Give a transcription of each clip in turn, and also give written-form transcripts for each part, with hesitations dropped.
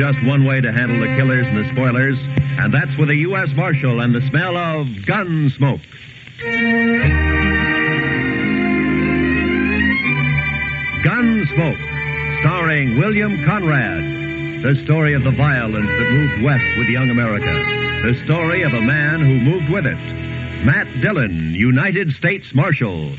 just one way to handle the killers and the spoilers, and that's with a U.S. Marshal and the smell of Gunsmoke. Gunsmoke, starring William Conrad. The story of the violence that moved west with young America. The story of a man who moved with it. Matt Dillon, United States Marshal.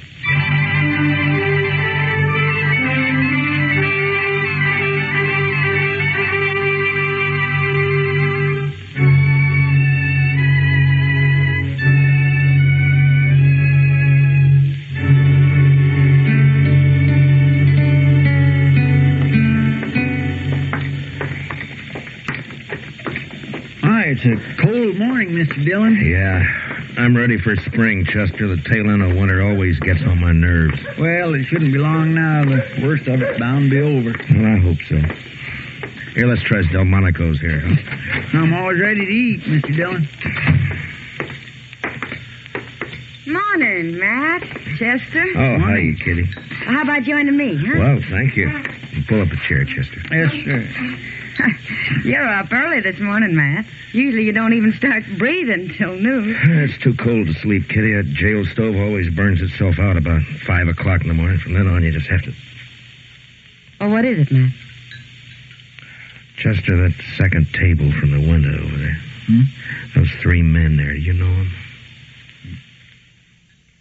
It's a cold morning, Mr. Dillon. Yeah, I'm ready for spring, Chester. The tail end of winter always gets on my nerves. Well, it shouldn't be long now. The worst of it's bound to be over. Well, I hope so. Here, let's try Delmonico's here, huh? I'm always ready to eat, Mr. Dillon. Morning, Matt. Chester. Oh, hi, Kitty. How about joining me, huh? Well, thank you. You pull up a chair, Chester. Yes, sir. You're up early this morning, Matt. Usually you don't even start breathing till noon. It's too cold to sleep, Kitty. That jail stove always burns itself out about 5 o'clock in the morning. From then on, you just have to... Oh, what is it, Matt? Chester, that second table from the window over there. Those 3 men there, do you know them?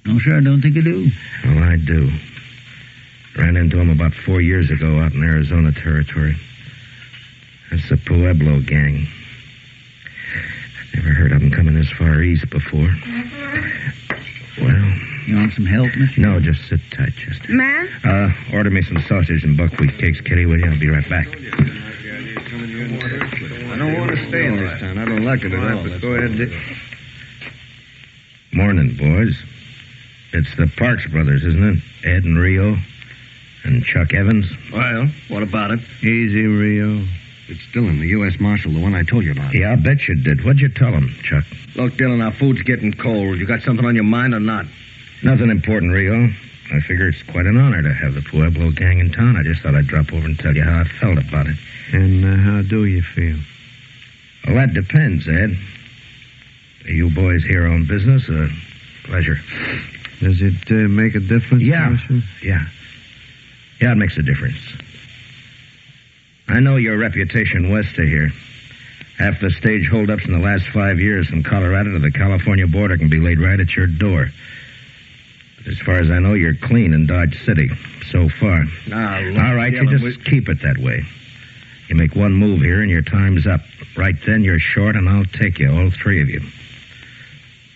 No, sir, I don't think I do. Well, I do. Ran into them about 4 years ago out in Arizona territory. That's the Pueblo gang. Never heard of them coming this far east before. Well... You want some help, Mr. No, just sit tight, Chester. Matt? Order me some sausage and buckwheat cakes, Kitty, will you? I'll be right back. I don't want to stay in this town. I don't like it at all. But go ahead. Morning, boys. It's the Parks brothers, isn't it? Ed and Rio and Chuck Evans. Well, what about it? Easy, Rio. It's Dillon, the U.S. Marshal, the one I told you about. Yeah, I bet you did. What'd you tell him, Chuck? Look, Dillon, our food's getting cold. You got something on your mind or not? Nothing important, Rio. I figure it's quite an honor to have the Pueblo gang in town. I just thought I'd drop over and tell you how I felt about it. And how do you feel? Well, that depends, Ed. Are you boys here on business or pleasure? Does it make a difference, Marshal? Yeah, it makes a difference. I know your reputation west of here. Half the stage holdups in the last 5 years from Colorado to the California border can be laid right at your door. But as far as I know, you're clean in Dodge City so far. Now, all right, you just keep it that way. You make one move here and your time's up. Right then, you're short and I'll take you, all 3 of you.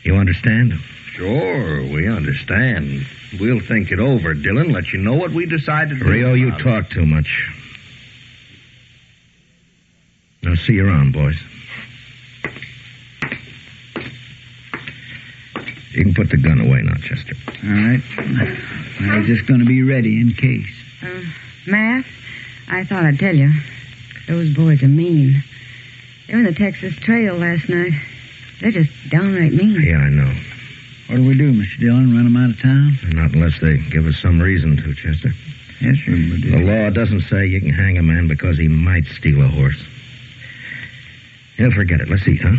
You understand? Sure, we understand. We'll think it over, Dillon. Let you know what we decided to do. Rio, you talk too much. Now, see you around, boys. You can put the gun away now, Chester. All right. I was just going to be ready in case. Matt, I thought I'd tell you. Those boys are mean. They were in the Texas Trail last night. They're just downright mean. Yeah, I know. What do we do, Mr. Dillon? Run them out of town? Not unless they give us some reason to, Chester. Yes, sir, we do. The law doesn't say you can hang a man because he might steal a horse. Yeah, forget it. Let's eat, huh?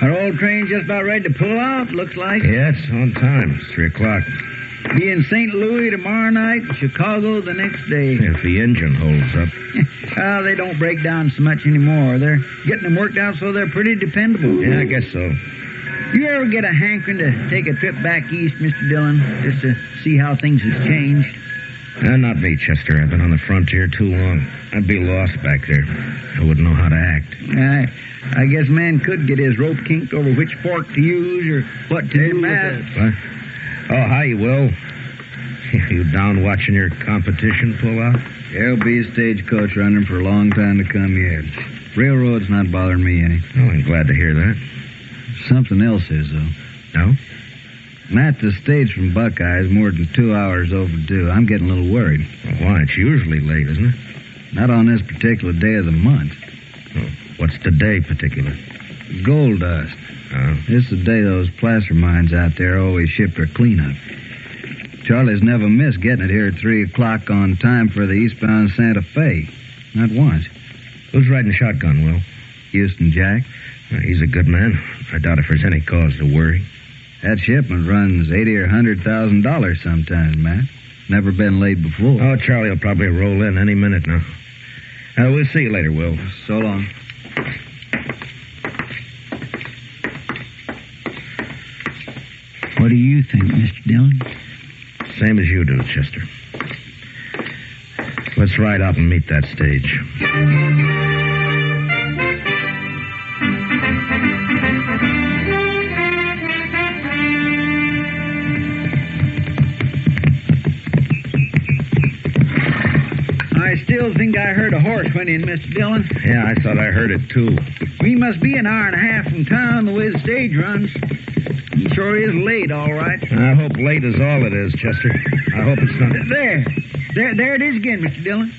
Our old train just about ready to pull out, looks like. Yeah, it's on time. It's 3 o'clock. Be in St. Louis tomorrow night, Chicago the next day. If the engine holds up. Well, they don't break down so much anymore. They're getting them worked out so they're pretty dependable. Yeah, I guess so. You ever get a hankering to take a trip back east, Mr. Dillon, just to see how things have changed? Not me, Chester. I've been on the frontier too long. I'd be lost back there. I wouldn't know how to act. I guess man could get his rope kinked over which fork to use or what to do. Matt. What? Oh, hi, Will. You down watching your competition pull out? There'll be a stagecoach running for a long time to come yet. Railroad's not bothering me any. Oh, I'm glad to hear that. Something else is, though. No? Matt, the stage from Buckeye is more than 2 hours overdue. I'm getting a little worried. Well, why? It's usually late, isn't it? Not on this particular day of the month. Oh, What's today particular? Gold dust. Oh. This is the day those placer mines out there always ship their cleanup. Charlie's never missed getting it here at 3 o'clock on time for the eastbound Santa Fe. Not once. Who's riding shotgun, Will? Houston Jack. He's a good man. I doubt if there's any cause to worry. That shipment runs $80,000 or $100,000 sometimes, Matt. Never been laid before. Oh, Charlie will probably roll in any minute now. We'll see you later, Will. So long. What do you think, Mr. Dillon? Same as you do, Chester. Let's ride out and meet that stage. I still think I heard a horse went in, Mr. Dillon. Yeah, I thought I heard it, too. We must be an hour and a half from town the way the stage runs. He sure is late, all right. I hope late is all it is, Chester. I hope it's not... There it is again, Mr. Dillon.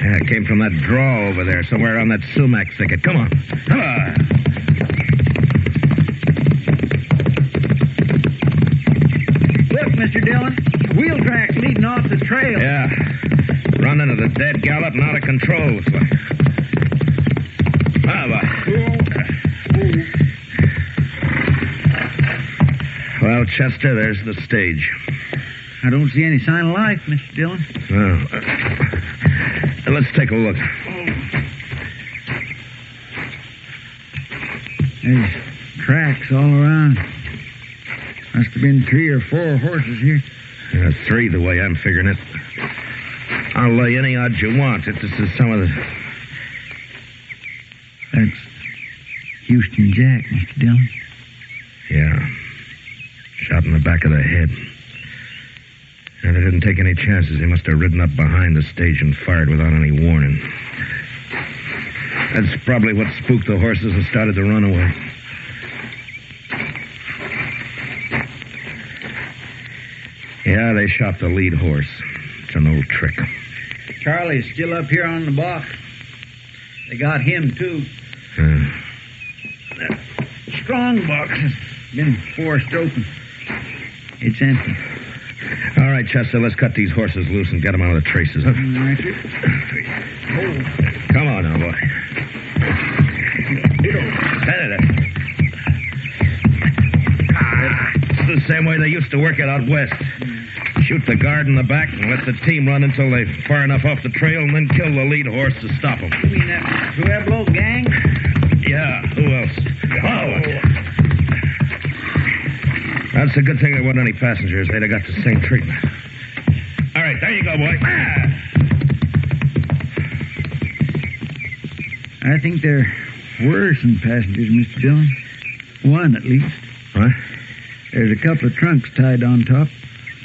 Yeah, it came from that draw over there, somewhere around that sumac thicket. Come on. Come on. Look, Mr. Dillon. Wheel tracks leading off the trail. Yeah. Running at a dead gallop and out of control. Looks like. Well, Chester, there's the stage. I don't see any sign of life, Mr. Dillon. Let's take a look. There's tracks all around. Must have been 3 or 4 horses here. 3, the way I'm figuring it. I'll lay any odds you want that this is some of the... That's Houston Jack, Mr. Dillon. Yeah. Shot in the back of the head. And they didn't take any chances. He must have ridden up behind the stage and fired without any warning. That's probably what spooked the horses and started to run away. Yeah, they shot the lead horse. It's an old trick. Charlie's still up here on the box. They got him, too. That strong box has been forced open. It's empty. All right, Chester, let's cut these horses loose and get them out of the traces. Huh? All right, sir. Come on now, boy. It's the same way they used to work it out west. Shoot the guard in the back and let the team run until they're far enough off the trail and then kill the lead horse to stop them. You mean that Pueblo gang? Yeah, who else? Oh. That's a good thing there wasn't any passengers. They'd have got the same treatment. All right, there you go, boy. I think there were some passengers, Mr. Dillon. One, at least. What? There's a couple of trunks tied on top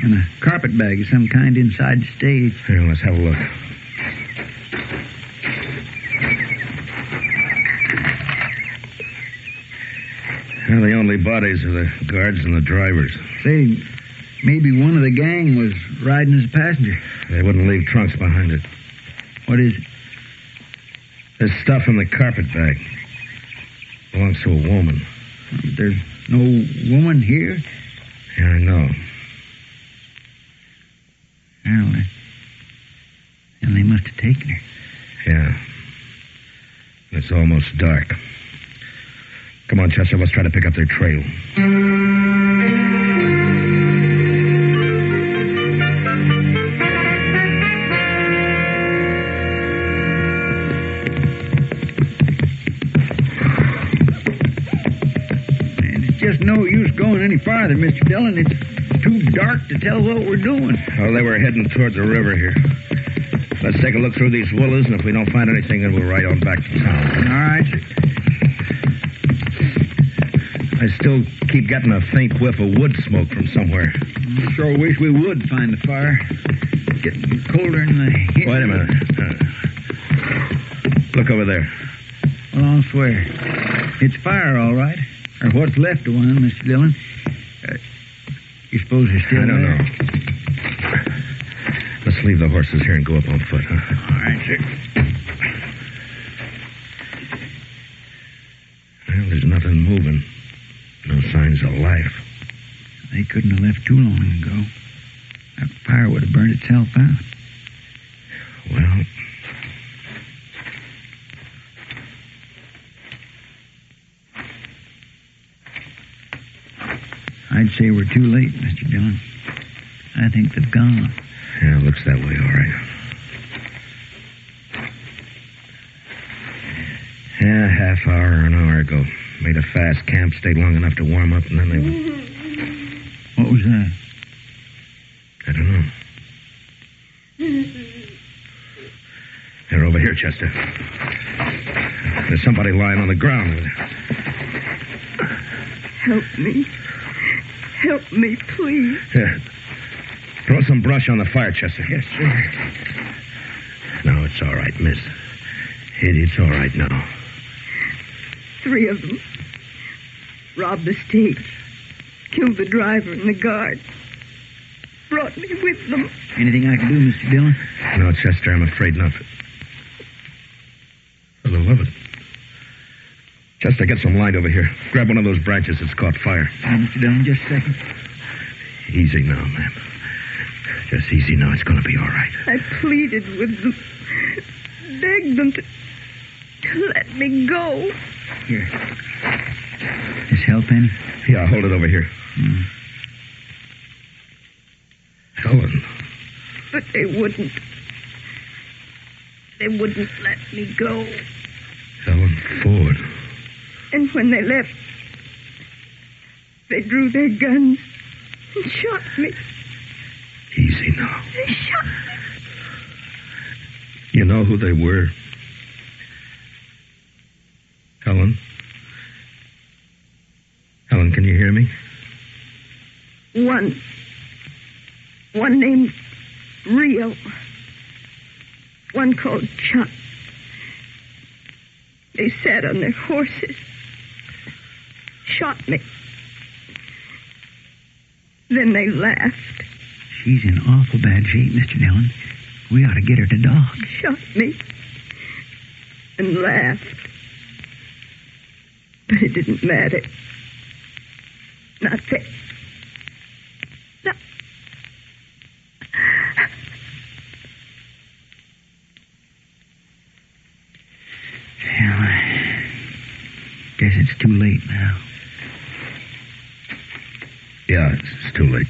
and a carpet bag of some kind inside the stage. Here, let's have a look. Well, the only bodies are the guards and the drivers. Say, maybe one of the gang was riding as a passenger. They wouldn't leave trunks behind it. What is it? There's stuff in the carpet bag. Belongs to a woman. There's no woman here? Yeah, I know. Well, then they must have taken her. Yeah. It's almost dark. Come on, Chester, let's try to pick up their trail. It's just no use going any farther, Mr. Dillon. It's too dark to tell what we're doing. Oh, they were heading toward the river here. Let's take a look through these willows, and if we don't find anything, then we'll ride on back to town. All right, sir. I still keep getting a faint whiff of wood smoke from somewhere. I sure wish we would find the fire. It's getting colder in the... Wait a minute. Look over there. Well, I'll swear. It's fire, all right. Or what's left of one, Mr. Dillon. You suppose they're still I don't there? know. Let's leave the horses here and go up on foot, huh? All right, sir. Nothing moving. No signs of life. They couldn't have left too long ago. That fire would have burned itself out. Well, I'd say we're too late, Mr. Dillon. I think they've gone. yeah, looks that way, all right. Yeah, half hour or an hour ago. Made a fast camp, stayed long enough to warm up, and then they went. What was that? I don't know. They're over here, Chester. There's somebody lying on the ground. Help me. Help me, please. Here. Throw some brush on the fire, Chester. Yes, sir. No, it's all right, miss. It's all right now. 3 of them. Robbed the stage. Killed the driver and the guard. Brought me with them. Anything I can do, Mr. Dillon? No, Chester, I'm afraid not. For the love of it. Chester, get some light over here. Grab one of those branches that's caught fire. Mr. Dillon, just a second. Easy now, ma'am. Just easy now. It's going to be all right. I pleaded with them. Begged them to let me go. Here. This help any? Yeah, hold it over here. Helen. But they wouldn't. They wouldn't let me go. Helen Ford. And when they left, they drew their guns and shot me. Easy now. They shot me. You know who they were? Helen? Helen, can you hear me? One named Rio. One called Chuck. They sat on their horses. Shot me. Then they laughed. She's in awful bad shape, Mr. Dillon. We ought to get her to doc. Shot me. And laughed. But it didn't matter. Not that. No. Well, I guess it's too late now. Yeah, it's too late.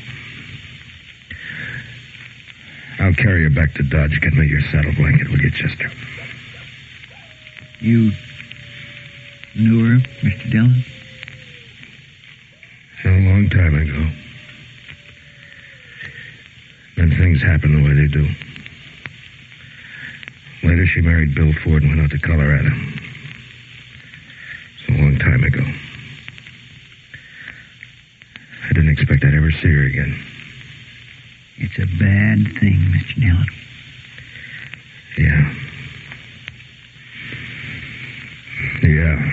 I'll carry her back to Dodge. Get me your saddle blanket, will you, Chester? You knew her, Mr. Dillon? A long time ago. Then things happen the way they do. Later, she married Bill Ford and went out to Colorado. It's a long time ago. I didn't expect I'd ever see her again. It's a bad thing, Mr. Dillon. Yeah. Yeah.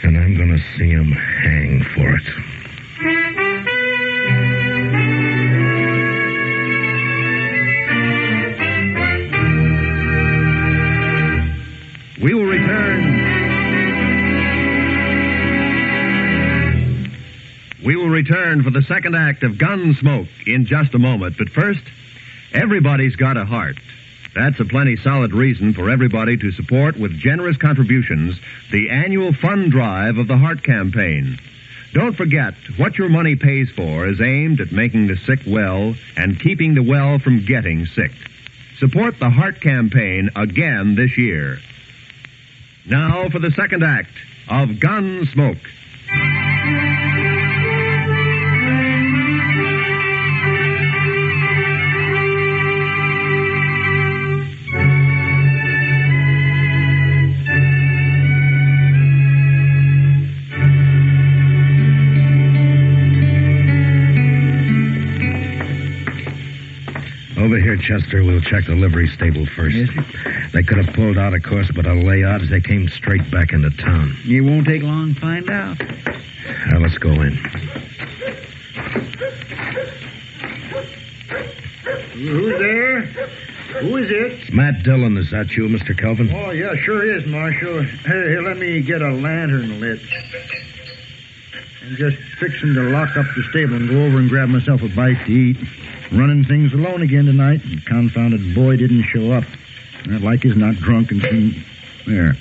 And I'm going to see him hang for it. We will return. We will return for the second act of Gunsmoke in just a moment. But first, everybody's got a heart. That's a plenty solid reason for everybody to support with generous contributions the annual fund drive of the Heart Campaign. Don't forget, what your money pays for is aimed at making the sick well and keeping the well from getting sick. Support the Heart Campaign again this year. Now for the second act of Gunsmoke. Over here, Chester. We'll check the livery stable first. Yes, sir. They could have pulled out, of course, but I'll lay odds they came straight back into town. It won't take long to find out. Now, let's go in. Who's there? Who is it? It's Matt Dillon. Is that you, Mr. Kelvin? Oh, yeah, sure is, Marshal. Here, let me get a lantern lit. I'm just fixing to lock up the stable and go over and grab myself a bite to eat. Running things alone again tonight. The confounded boy didn't show up. Like he's not drunk and seen... There.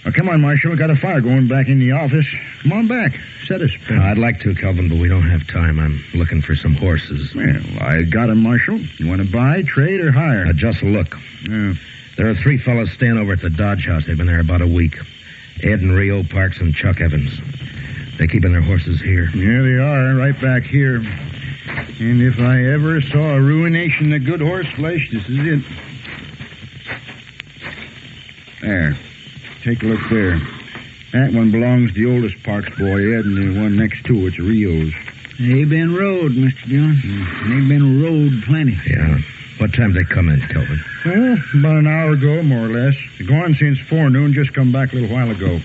Now, come on, Marshal. We got a fire going back in the office. Come on back. Set us. I'd like to, Kelvin, but we don't have time. I'm looking for some horses. Well, I got 'em, Marshal. You want to buy, trade, or hire? Just look. Yeah. There are 3 fellows staying over at the Dodge House. They've been there about a week. Ed and Rio Parks and Chuck Evans. They're keeping their horses here. Yeah, they are, right back here. And if I ever saw a ruination of good horse flesh, this is it. There. Take a look there. That one belongs to the oldest Parks boy, Ed, and the one next to it's Rio's. They've been rode, Mr. Dillon. They've been rode plenty. Yeah. What time they come in, Kelvin? Well, about an hour ago, more or less. They're gone since forenoon, just come back a little while ago.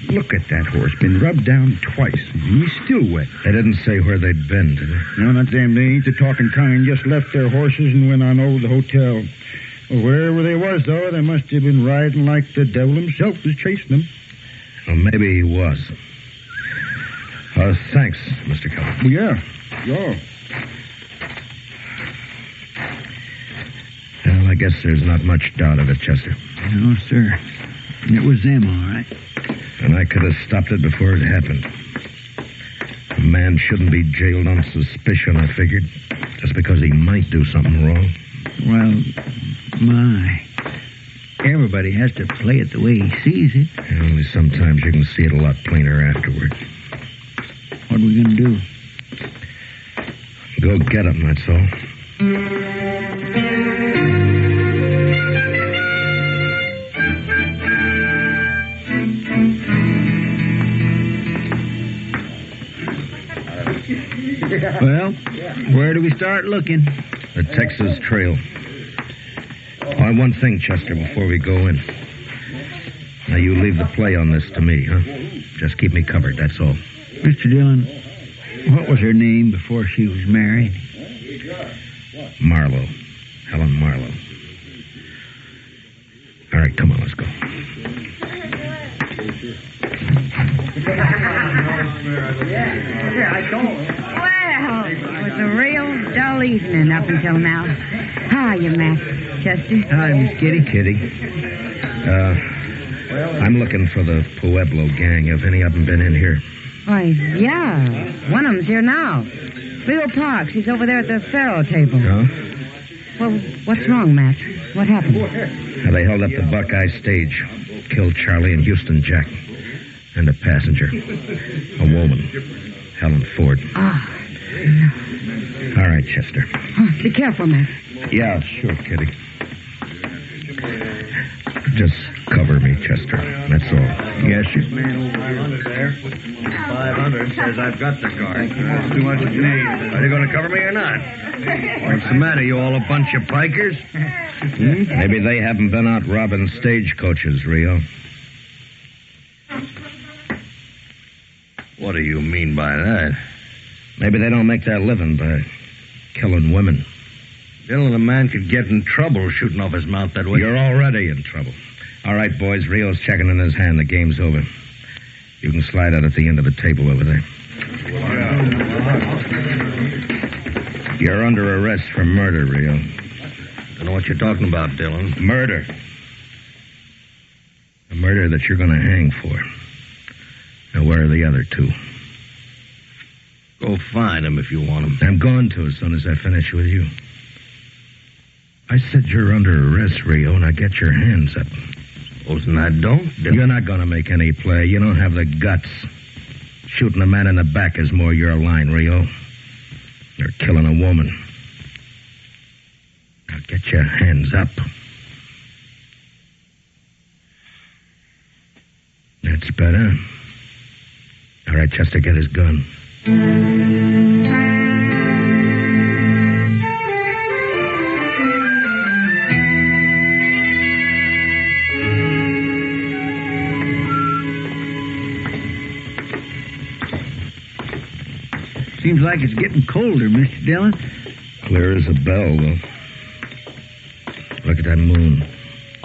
Look at that horse. Been rubbed down twice. He's still wet. They didn't say where they'd been, did they? No, not them. They ain't the talking kind. Just left their horses and went on over to the hotel. Well, wherever they was, though, they must have been riding like the devil himself was chasing them. Well, maybe he was. Thanks, Mr. Kelvin. Well, yeah. Well, I guess there's not much doubt of it, Chester. No, sir. It was them, all right. And I could have stopped it before it happened. A man shouldn't be jailed on suspicion, I figured, just because he might do something wrong. Well, my. Everybody has to play it the way he sees it. Only sometimes you can see it a lot plainer afterward. What are we going to do? Go get him, that's all. Well, where do we start looking? The Texas Trail. Oh, one thing, Chester, before we go in. Now, you leave the play on this to me, huh? Just keep me covered, that's all. Mr. Dillon, what was her name before she was married? Marlowe. Helen Marlowe. All right, come on, let's go. Well, it was a real dull evening up until now. How are you, Matt? Chester? Hi, Miss Kitty. Kitty. I'm looking for the Pueblo gang. Have any of them been in here? Why, yeah. One of them's here now. Leo Parks. He's over there at the faro table. Huh? Well, what's wrong, Matt? What happened? Now, they held up the Buckeye stage. Killed Charlie and Houston Jack. And a passenger. A woman. Helen Ford. Ah. All right, Chester. Oh, be careful, Matt. Yeah, sure, Kitty. Just cover me, Chester. That's all. Yes, sir. Man, 500 there. 500 says I've got the car. That's too much to me. Are you going to cover me or not? What's the matter? You all a bunch of pikers? Maybe they haven't been out robbing stagecoaches, Rio. What do you mean by that? Maybe they don't make their living by killing women. Dillon, a man could get in trouble shooting off his mouth that way. You're already in trouble. All right, boys, Rio's checking in his hand. The game's over. You can slide out at the end of the table over there. You're under arrest for murder, Rio. Don't know what you're talking about, Dillon. Murder. A murder that you're going to hang for. Now, where are the other 2? Go find them if you want them. I'm going to as soon as I finish with you. I said you're under arrest, Rio. Now get your hands up. Supposing I don't, Dillon. You're not going to make any play. You don't have the guts. Shooting a man in the back is more your line, Rio. You're killing a woman. Now get your hands up. That's better. All right, Chester, get his gun. Seems like it's getting colder, Mr. Dillon. Clear as a bell, though. that moon.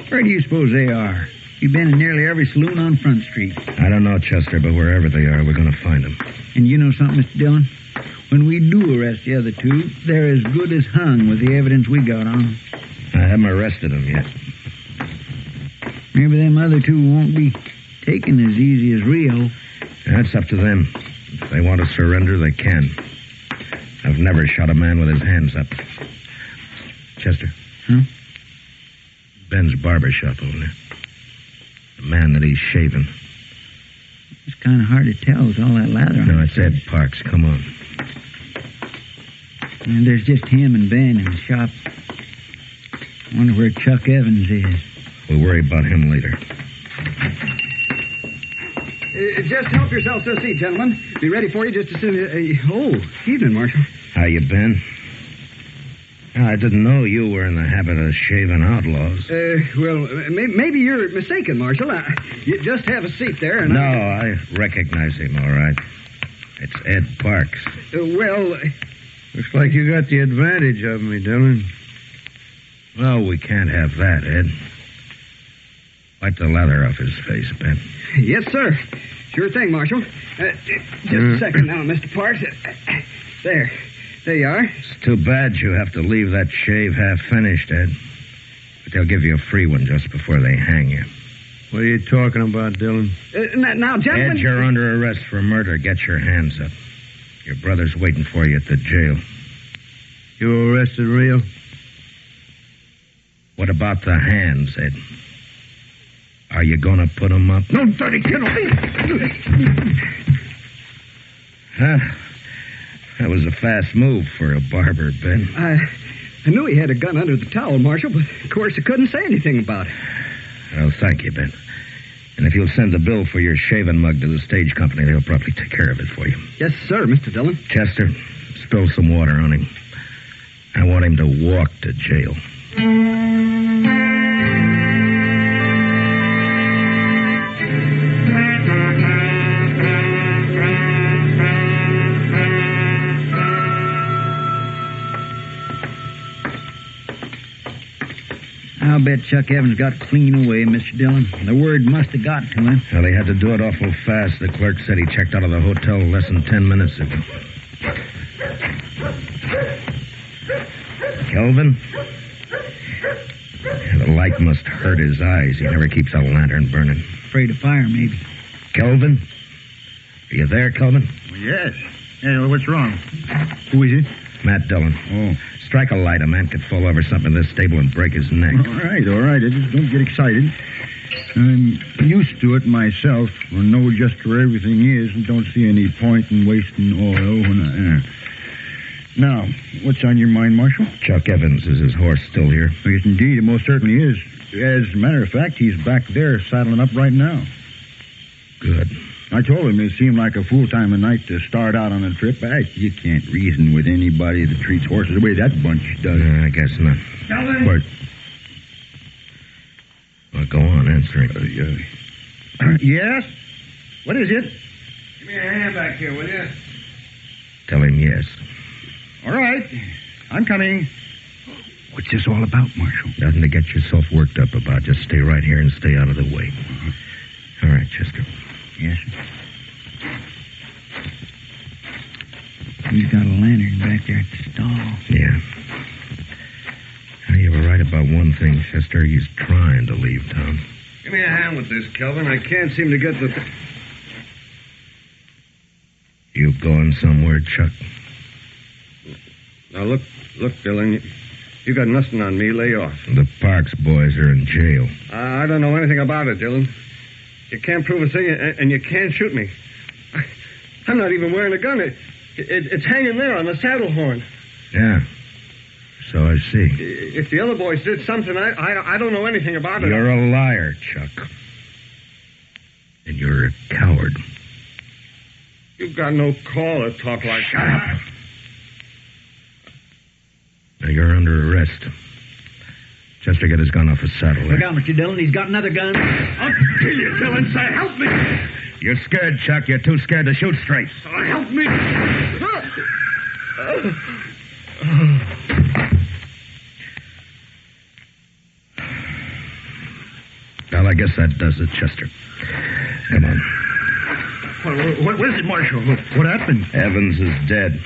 Where do you suppose they are? You've been in nearly every saloon on Front Street. I don't know, Chester, but wherever they are, we're going to find them. And you know something, Mr. Dillon? When we do arrest the other two, they're as good as hung with the evidence we got on them. I haven't arrested them yet. Maybe them other two won't be taken as easy as Rio. That's up to them. If they want to surrender, they can. I've never shot a man with his hands up. Chester. Huh? Ben's barber shop over there. The man that he's shaving. It's kind of hard to tell with all that lather on. No, it's Ed Parks. Come on. And there's just him and Ben in the shop. I wonder where Chuck Evans is. We'll worry about him later. Just help yourselves to a seat, gentlemen. Be ready for you just as soon as... evening, Marshal. How you been? I didn't know you were in the habit of shaving outlaws. Maybe you're mistaken, Marshal. You just have a seat there, and... No, I recognize him, all right. It's Ed Parks. Looks like you got the advantage of me, Dillon. Well, we can't have that, Ed. Wipe the lather off his face, Ben. Yes, sir. Sure thing, Marshal. Just a second now, Mr. Parks. There. There you are. It's too bad you have to leave that shave half-finished, Ed. But they'll give you a free one just before they hang you. What are you talking about, Dillon? Now, gentlemen... Ed, you're under arrest for murder. Get your hands up. Your brother's waiting for you at the jail. You arrested Rio? What about the hands, Ed? Are you going to put them up? No dirty kid! That was a fast move for a barber, Ben. I knew he had a gun under the towel, Marshal, but of course I couldn't say anything about it. Well, thank you, Ben. And if you'll send the bill for your shaving mug to the stage company, they'll probably take care of it for you. Yes, sir, Mr. Dillon. Chester, spill some water on him. I want him to walk to jail. I'll bet Chuck Evans got clean away, Mr. Dillon. The word must have got to him. Well, he had to do it awful fast. The clerk said he checked out of the hotel less than 10 minutes ago. Kelvin? The light must hurt his eyes. He never keeps a lantern burning. Afraid of fire, maybe. Kelvin? Are you there, Kelvin? Yes. Hey, what's wrong? Who is it? Matt Dillon. Oh. Strike a light. A man could fall over something in this stable and break his neck. All right. I just don't get excited. I'm used to it myself. I know just where everything is and don't see any point in wasting oil when Now, what's on your mind, Marshal? Chuck Evans. Is his horse still here? Yes, indeed. It most certainly is. As a matter of fact, he's back there saddling up right now. Good. I told him it seemed like a fool time of night to start out on a trip. You can't reason with anybody that treats horses the way that bunch does. I guess not. Kelvin! What? Well, go on, answer him. Yes? What is it? Give me a hand back here, will you? Tell him yes. All right. I'm coming. What's this all about, Marshal? Nothing to get yourself worked up about. Just stay right here and stay out of the way. All right, Chester. Yes, sir. He's got a lantern back there at the stall. Yeah. Now, you were right about one thing, Chester. He's trying to leave town. Give me a hand with this, Kelvin. I can't seem to get the... You going somewhere, Chuck? Now, look, Dillon. You got nothing on me. Lay off. The Parks boys are in jail. I don't know anything about it, Dillon. You can't prove a thing, and you can't shoot me. I'm not even wearing a gun. It's hanging there on the saddle horn. Yeah. So I see. If the other boys did something, I don't know anything about it. You're a liar, Chuck. And you're a coward. You've got no call to talk like Shut up. Now, you're under arrest. Chester, get his gun off his saddle. Look out, Mr. Dillon. He's got another gun. I'll kill you, Dillon. Say, help me. You're scared, Chuck. You're too scared to shoot straight. Help me. I guess that does it, Chester. Come on. What is it, Marshal? What happened? Evans is dead.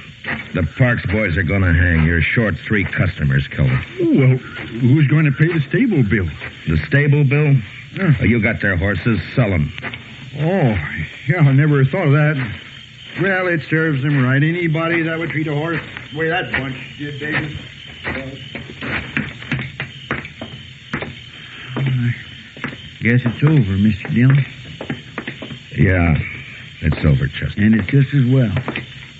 The Parks boys are going to hang. You're short 3 customers, Kelvin. Well, who's going to pay the stable bill? The stable bill? Oh, you got their horses. Sell them. Oh, yeah, I never thought of that. Well, it serves them right. Anybody that would treat a horse the way that bunch did, Davis. Guess it's over, Mr. Dillon. Yeah, it's over, Chester. And it's just as well.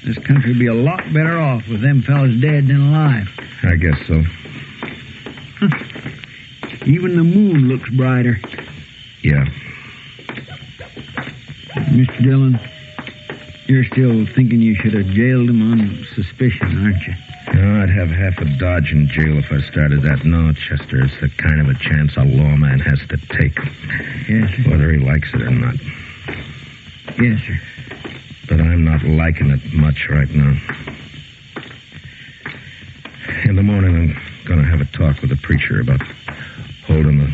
This country would be a lot better off with them fellas dead than alive. I guess so. Even the moon looks brighter. Yeah. Mr. Dillon, you're still thinking you should have jailed him on suspicion, aren't you? No, I'd have half a Dodge in jail if I started that. No, Chester, it's the kind of a chance a lawman has to take. Yes, sir. Whether he likes it or not. Yes, sir. But I'm not liking it much right now. In the morning, I'm going to have a talk with the preacher about holding a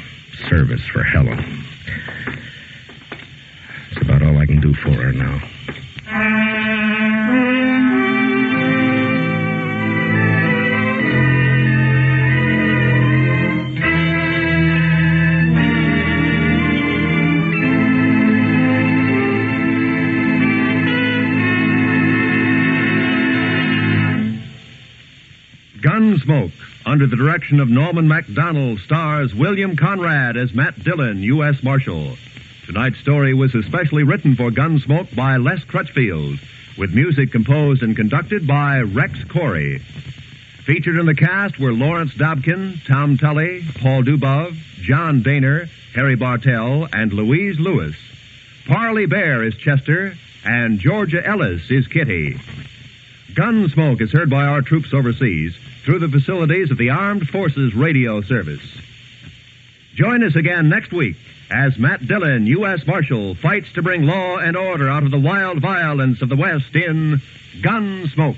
service for Helen. That's about all I can do for her now. Gunsmoke, under the direction of Norman MacDonald, stars William Conrad as Matt Dillon, U.S. Marshal. Tonight's story was especially written for Gunsmoke by Les Crutchfield, with music composed and conducted by Rex Corey. Featured in the cast were Lawrence Dobkin, Tom Tully, Paul Dubov, John Daner, Harry Bartell, and Louise Lewis. Parley Bear is Chester, and Georgia Ellis is Kitty. Gunsmoke is heard by our troops overseas through the facilities of the Armed Forces Radio Service. Join us again next week as Matt Dillon, U.S. Marshal, fights to bring law and order out of the wild violence of the West in Gunsmoke.